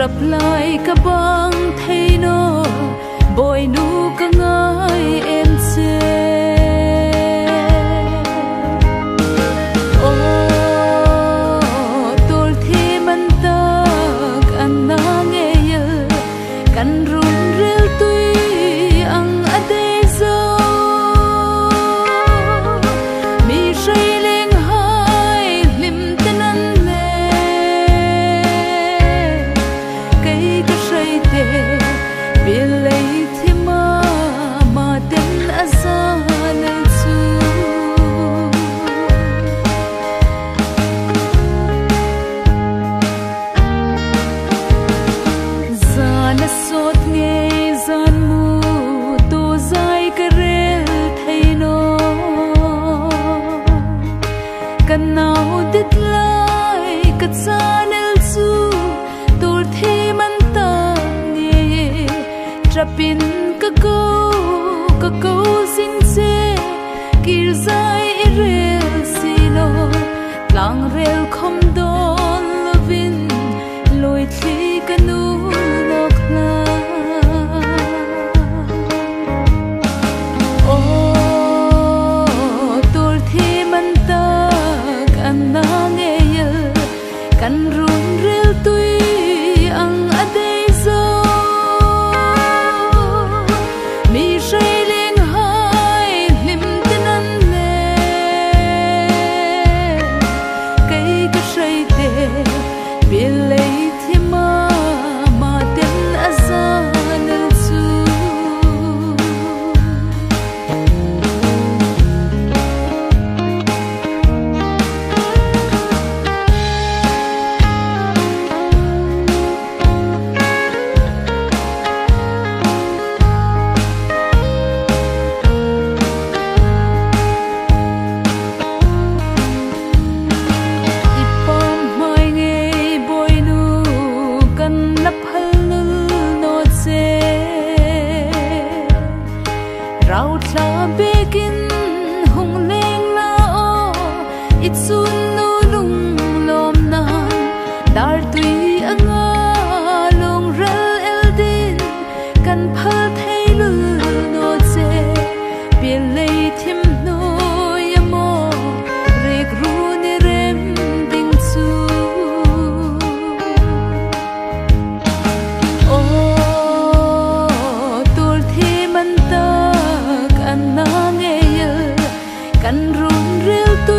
gặp lại cả băng thấy nó bồi nu cả ngơi em xe ô tôi thì mình ta anh na nghe kan run rel tui ang ade zo mi shay leng hai lim tenan le kai ka shay te bilay thi ma den azan su zana sot nghe gian mu to zai ka rel thei no kan nau dit lai ka chanel su tur thi man ta nge trapin ka ko sin se kir zai rel silo lang rel khom don lovin loi thi ka nu kan run rel tui ang ade zo mi shay leng hai lim tenan le kai ka shay te bilay thi ma ten azan su rau tla begin hung leng la o it sun nu lung lom nan dar tui anga long rel eldin kan phal thei lul no che bil lei thim no yamo rek ru ni rem ding su o tul thi man ta kan run rel tu